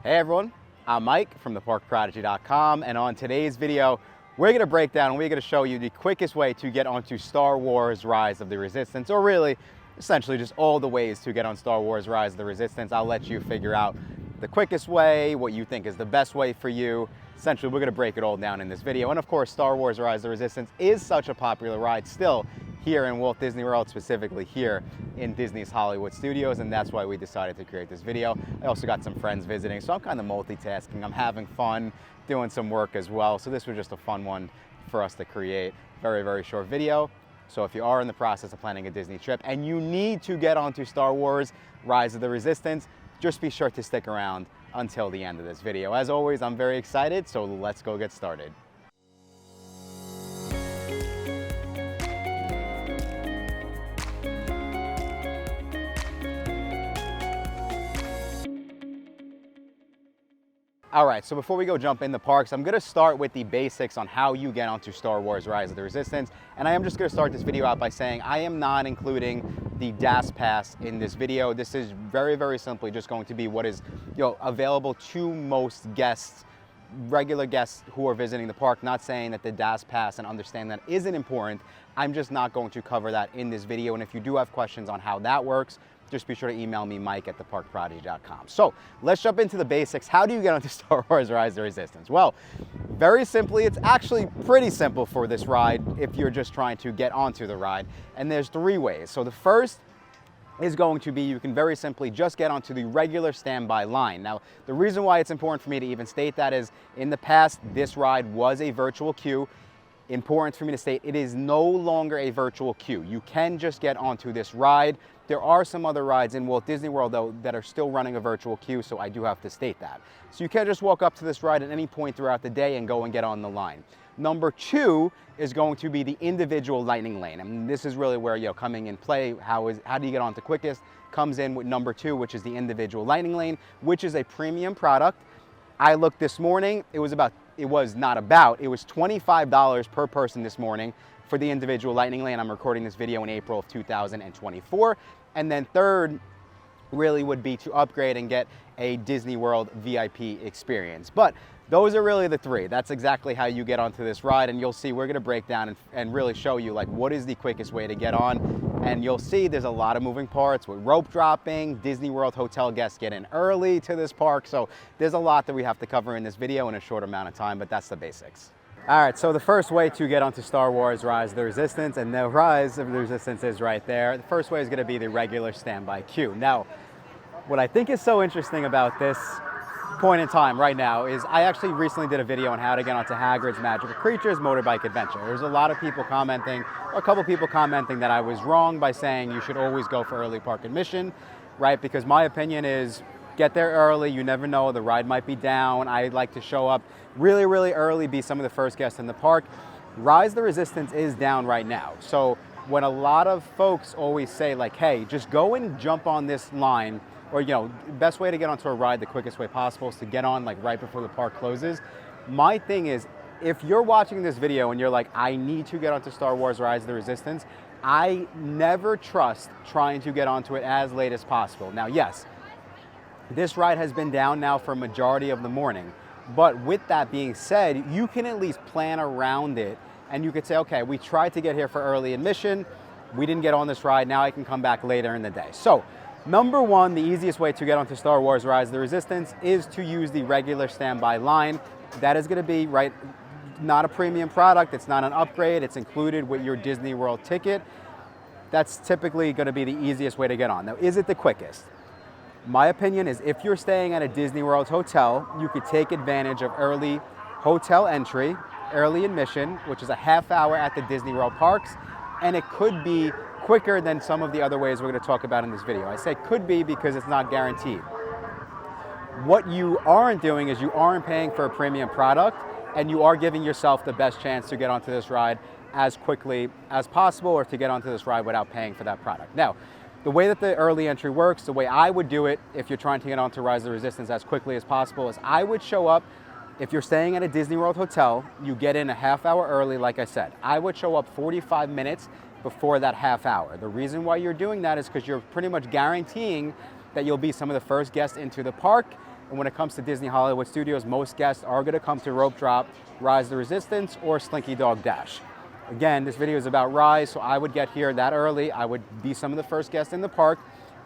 Hey everyone, I'm Mike from theparkprodigy.com, and on today's video, we're going to break down and we're going to show you the quickest way to get onto Star Wars Rise of the Resistance, or really, essentially just all the ways to get on Star Wars Rise of the Resistance. I'll let you figure out the quickest way, what you think is the best way for you. Essentially, we're going to break it all down in this video. And of course, Star Wars Rise of the Resistance is such a popular ride still here in Walt Disney World, specifically here in Disney's Hollywood Studios, and that's why we decided to create this video. I also got some friends visiting, so I'm kind of multitasking. I'm having fun doing some work as well, so this was just a fun one for us to create. Very, very short video. So if you are in the process of planning a Disney trip and you need to get onto Star Wars Rise of the Resistance, just be sure to stick around until the end of this video. As always, I'm very excited, so let's go get started. All right, so before we go jump in the parks, I'm gonna start with the basics on how you get onto Star Wars Rise of the Resistance. And I am just gonna start this video out by saying I am not including the DAS Pass in this video. This is very, very simply just going to be what is available to most guests, regular guests who are visiting the park. Not saying that the DAS Pass and understand that isn't important. I'm just not going to cover that in this video. And if you do have questions on how that works, just be sure to email me, Mike at theparkprodigy.com. So let's jump into the basics. How do you get onto Star Wars Rise of the Resistance? Well, very simply, it's actually pretty simple for this ride if you're just trying to get onto the ride. And there's three ways. So the first is going to be you can very simply just get onto the regular standby line. Now, the reason why it's important for me to even state that is in the past, this ride was a virtual queue. Important for me to state, it is no longer a virtual queue. You can just get onto this ride. There are some other rides in Walt Disney World, though, that are still running a virtual queue, so I do have to state that. So you can't just walk up to this ride at any point throughout the day and go and get on the line. Number two is going to be the individual lightning lane. And this is really where, coming in play, how do you get onto quickest, comes in with number two, which is the individual lightning lane, which is a premium product. I looked this morning, it was $25 per person this morning for the individual lightning lane. I'm recording this video in April of 2024. And then third really would be to upgrade and get a Disney World VIP experience. But those are really the three. That's exactly how you get onto this ride, and you'll see we're gonna break down and really show you what is the quickest way to get on. And you'll see there's a lot of moving parts with rope dropping. Disney World hotel guests get in early to this park, so there's a lot that we have to cover in this video in a short amount of time, but that's the basics. All right, so the first way to get onto Star Wars Rise of the Resistance, and the Rise of the Resistance is right there. The first way is gonna be the regular standby queue. Now, what I think is so interesting about this point in time right now is I actually recently did a video on how to get onto Hagrid's Magical Creatures Motorbike Adventure. There's a lot of people commenting, or a couple people commenting that I was wrong by saying you should always go for early park admission, right? Because my opinion is get there early, you never know, the ride might be down. I like to show up really, really early, be some of the first guests in the park. Rise of the Resistance is down right now. So when a lot of folks always say hey, just go and jump on this line, or best way to get onto a ride, the quickest way possible is to get on right before the park closes. My thing is, if you're watching this video and you're like, I need to get onto Star Wars Rise of the Resistance, I never trust trying to get onto it as late as possible. Now, yes, this ride has been down now for a majority of the morning, but with that being said, you can at least plan around it, and you could say, okay, we tried to get here for early admission, we didn't get on this ride, now I can come back later in the day. So, number one, the easiest way to get onto Star Wars Rise of the Resistance is to use the regular standby line. That is going to be, not a premium product, it's not an upgrade, it's included with your Disney World ticket. That's typically going to be the easiest way to get on. Now, is it the quickest? My opinion is if you're staying at a Disney World hotel, you could take advantage of early hotel entry, early admission, which is a half hour at the Disney World parks, and it could be quicker than some of the other ways we're going to talk about in this video. I say could be because it's not guaranteed. What you aren't doing is you aren't paying for a premium product, and you are giving yourself the best chance to get onto this ride as quickly as possible, or to get onto this ride without paying for that product. Now, the way that the early entry works, the way I would do it if you're trying to get onto Rise of the Resistance as quickly as possible, is I would show up. If you're staying at a Disney World hotel, you get in a half hour early, like I said. I would show up 45 minutes before that half hour. The reason why you're doing that is because you're pretty much guaranteeing that you'll be some of the first guests into the park. And when it comes to Disney Hollywood Studios, most guests are going to come to Rope Drop, Rise of the Resistance, or Slinky Dog Dash. Again, this video is about Rise, so I would get here that early. I would be some of the first guests in the park,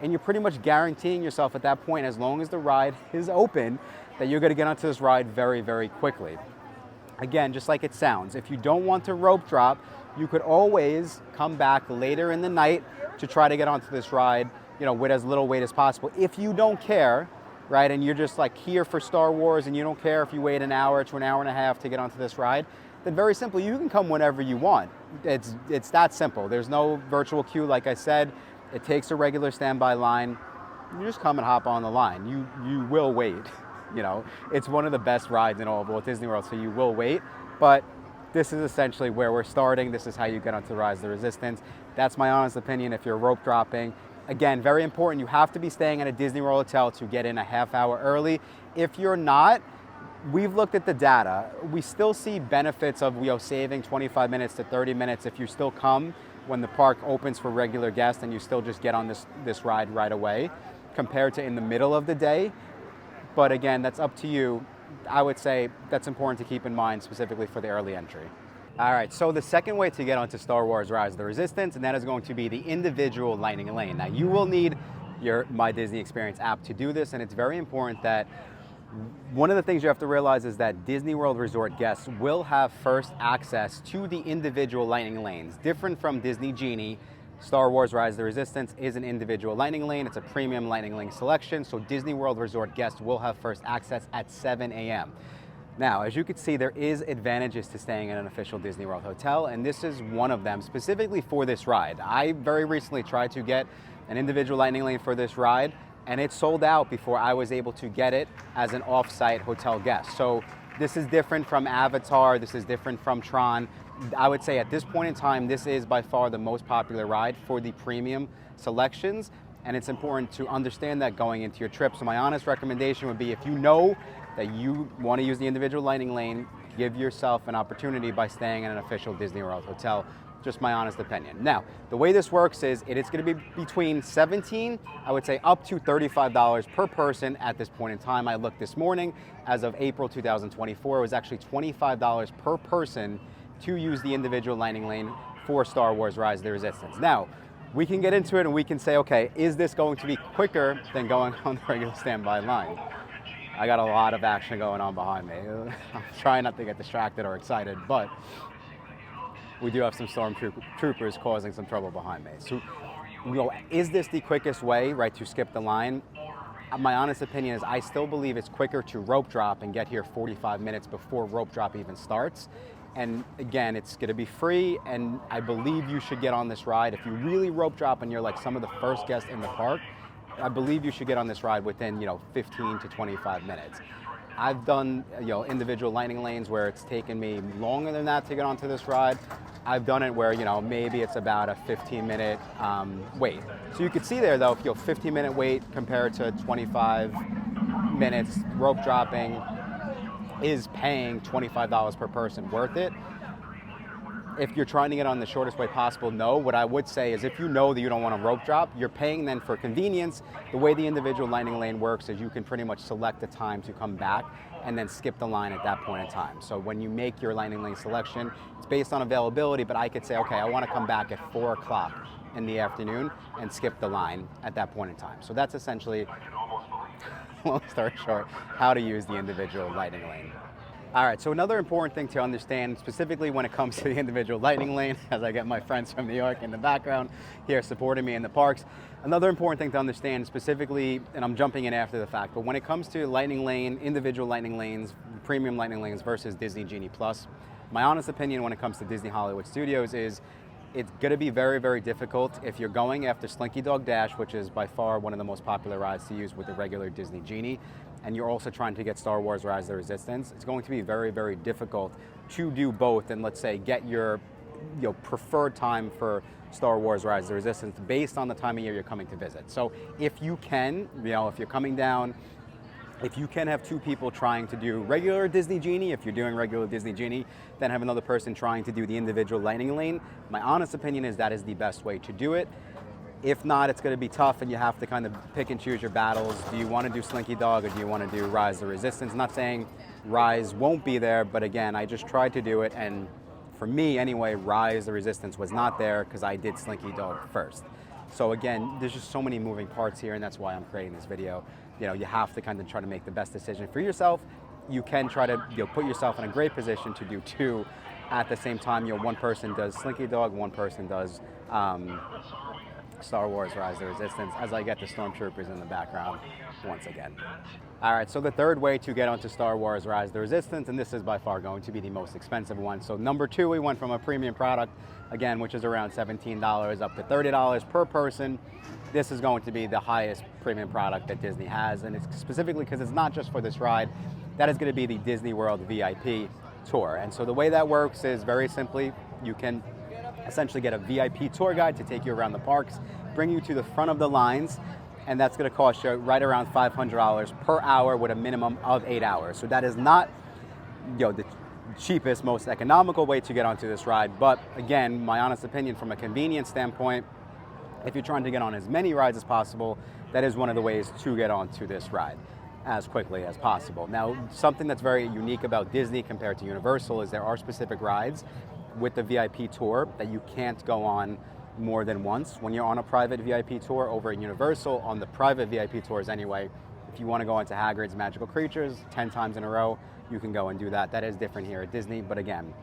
and you're pretty much guaranteeing yourself at that point, as long as the ride is open, that you're going to get onto this ride very, very quickly. Again, just like it sounds, if you don't want to rope drop, you could always come back later in the night to try to get onto this ride, with as little wait as possible. If you don't care, right, and you're just like here for Star Wars and you don't care if you wait an hour to an hour and a half to get onto this ride, then very simply, you can come whenever you want. It's that simple. There's no virtual queue, like I said. It takes a regular standby line. You just come and hop on the line. You will wait. It's one of the best rides in all of Walt Disney World, so you will wait. But this is essentially where we're starting. This is how you get onto Rise of the Resistance. That's my honest opinion if you're rope dropping. Again, very important, you have to be staying at a Disney World hotel to get in a half hour early. If you're not, we've looked at the data. We still see benefits of saving 25 minutes to 30 minutes if you still come when the park opens for regular guests and you still just get on this ride right away, compared to in the middle of the day. But again, that's up to you. I would say that's important to keep in mind, specifically for the early entry. All right, so the second way to get onto Star Wars Rise of the Resistance, and that is going to be the individual Lightning Lane. Now, you will need your My Disney Experience app to do this, and it's very important that one of the things you have to realize is that Disney World Resort guests will have first access to the individual Lightning Lanes. Different from Disney Genie, Star Wars Rise of the Resistance is an individual Lightning Lane. It's a premium Lightning Lane selection, so Disney World Resort guests will have first access at 7 a.m. Now, as you can see, there is advantages to staying at an official Disney World hotel, and this is one of them specifically for this ride. I very recently tried to get an individual Lightning Lane for this ride, and it sold out before I was able to get it as an off-site hotel guest. So this is different from Avatar, this is different from Tron. I would say at this point in time, this is by far the most popular ride for the premium selections, and it's important to understand that going into your trip. So my honest recommendation would be, if you know that you want to use the individual Lightning Lane, give yourself an opportunity by staying in an official Disney World hotel. Just my honest opinion. Now, the way this works is it is going to be between $17, I would say up to $35 per person at this point in time. I looked this morning, as of April 2024, it was actually $25 per person to use the individual Lightning Lane for Star Wars Rise of the Resistance. Now, we can get into it and we can say, okay, is this going to be quicker than going on the regular standby line? I got a lot of action going on behind me. I'm trying not to get distracted or excited, but we do have some stormtroopers causing some trouble behind me. So, is this the quickest way, right, to skip the line? My honest opinion is I still believe it's quicker to rope drop and get here 45 minutes before rope drop even starts. And again, it's going to be free, and I believe you should get on this ride. If you really rope drop and you're like some of the first guests in the park, I believe you should get on this ride within 15 to 25 minutes. I've done individual Lightning Lanes where it's taken me longer than that to get onto this ride. I've done it where maybe it's about a 15-minute wait. So you could see there though, 15-minute wait compared to 25 minutes rope dropping, is paying $25 per person worth it? If you're trying to get on the shortest way possible, no. What I would say is, if you know that you don't want to rope drop, you're paying then for convenience. The way the individual Lightning Lane works is you can pretty much select the time to come back and then skip the line at that point in time. So when you make your Lightning Lane selection, it's based on availability, but I could say, okay, I want to come back at 4 o'clock in the afternoon and skip the line at that point in time. So that's essentially, long story short, how to use the individual Lightning Lane. All right, so another important thing to understand, specifically when it comes to the individual Lightning Lane, as I get my friends from New York in the background here supporting me in the parks, another important thing to understand specifically, and I'm jumping in after the fact, but when it comes to Lightning Lane, individual Lightning Lanes, premium Lightning Lanes versus Disney Genie Plus, my honest opinion when it comes to Disney Hollywood Studios is it's going to be very, very difficult if you're going after Slinky Dog Dash, which is by far one of the most popular rides to use with the regular Disney Genie, and you're also trying to get Star Wars Rise of the Resistance. It's going to be very, very difficult to do both and, let's say, get your preferred time for Star Wars Rise of the Resistance based on the time of year you're coming to visit. So if you can, if you're coming down, if you can have two people trying to do regular Disney Genie, if you're doing regular Disney Genie, then have another person trying to do the individual Lightning Lane, my honest opinion is that is the best way to do it. If not, it's going to be tough and you have to kind of pick and choose your battles. Do you want to do Slinky Dog or do you want to do Rise the Resistance? Not saying Rise won't be there, but again, I just tried to do it, and for me anyway, Rise the Resistance was not there because I did Slinky Dog first. So again, there's just so many moving parts here, and that's why I'm creating this video. You know, you have to kind of try to make the best decision for yourself. You can try to, you know, put yourself in a great position to do two at the same time. You know, one person does Slinky Dog, one person does Star Wars Rise the Resistance, as I get the Stormtroopers in the background once again. All right, so the third way to get onto Star Wars Rise the Resistance, and this is by far going to be the most expensive one. So number two, we went from a premium product, again, which is around $17 up to $30 per person. This is going to be the highest premium product that Disney has, and it's specifically because it's not just for this ride. That is going to be the Disney World VIP tour. And so the way that works is very simply, you can essentially get a VIP tour guide to take you around the parks, bring you to the front of the lines, and that's going to cost you right around $500 per hour with a minimum of 8 hours. So that is not, you know, the cheapest, most economical way to get onto this ride, but again, my honest opinion from a convenience standpoint, if you're trying to get on as many rides as possible, that is one of the ways to get onto this ride as quickly as possible. Now, something that's very unique about Disney compared to Universal is there are specific rides with the VIP tour that you can't go on more than once. When you're on a private VIP tour over at Universal, on the private VIP tours anyway, if you want to go into Hagrid's Magical Creatures 10 times in a row, you can go and do that. That is different here at Disney, but again,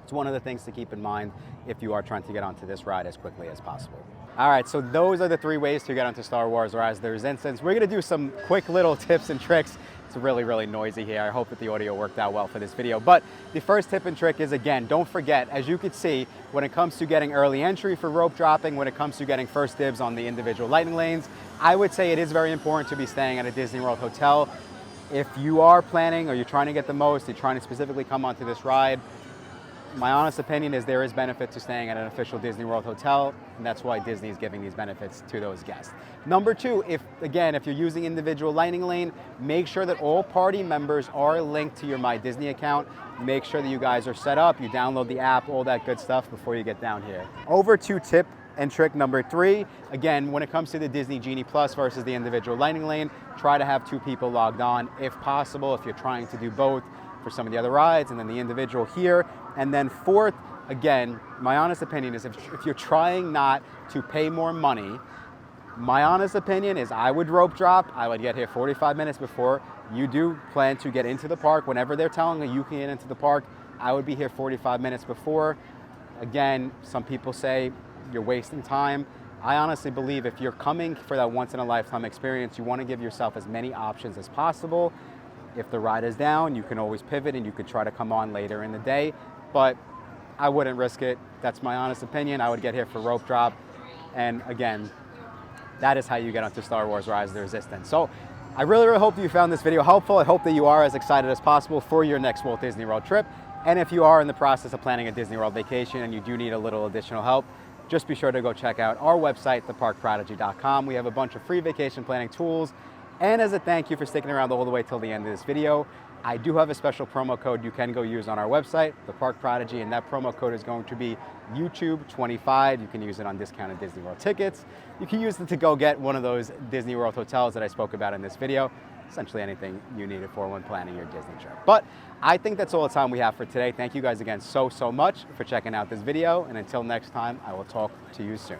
it's one of the things to keep in mind if you are trying to get onto this ride as quickly as possible. All right, so those are the three ways to get onto Star Wars Rise the Resistance. We're gonna do some quick little tips and tricks. It's really, really noisy here. I hope that the audio worked out well for this video. But the first tip and trick is, again, don't forget, as you can see, when it comes to getting early entry for rope dropping, when it comes to getting first dibs on the individual lightning lanes, I would say it is very important to be staying at a Disney World hotel. If you are planning or you're trying to get the most, you're trying to specifically come onto this ride, my honest opinion is there is benefit to staying at an official Disney World hotel, and that's why Disney is giving these benefits to those guests. Number two, if you're using individual lightning lane, make sure that all party members are linked to your My Disney account. Make sure that you guys are set up, you download the app, all that good stuff before you get down here. Over to tip and trick number three. Again, when it comes to the Disney Genie Plus versus the individual lightning lane, try to have two people logged on if possible, if you're trying to do both for some of the other rides, and then the individual here. And then fourth, again, my honest opinion is if you're trying not to pay more money, my honest opinion is I would rope drop. I would get here 45 minutes before. You do plan to get into the park. Whenever they're telling you can get into the park, I would be here 45 minutes before. Again, some people say you're wasting time. I honestly believe if you're coming for that once-in-a-lifetime experience, you want to give yourself as many options as possible. If the ride is down, you can always pivot and you could try to come on later in the day, but I wouldn't risk it. That's my honest opinion. I would get here for rope drop. And again, that is how you get onto Star Wars Rise the Resistance. So I really, really hope that you found this video helpful. I hope that you are as excited as possible for your next Walt Disney World trip. And if you are in the process of planning a Disney World vacation and you do need a little additional help, just be sure to go check out our website, theparkprodigy.com. We have a bunch of free vacation planning tools. And as a thank you for sticking around all the way till the end of this video, I do have a special promo code you can go use on our website, The Park Prodigy, and that promo code is going to be YouTube25. You can use it on discounted Disney World tickets. You can use it to go get one of those Disney World hotels that I spoke about in this video. Essentially anything you need it for when planning your Disney trip. But I think that's all the time we have for today. Thank you guys again so much for checking out this video, and until next time, I will talk to you soon.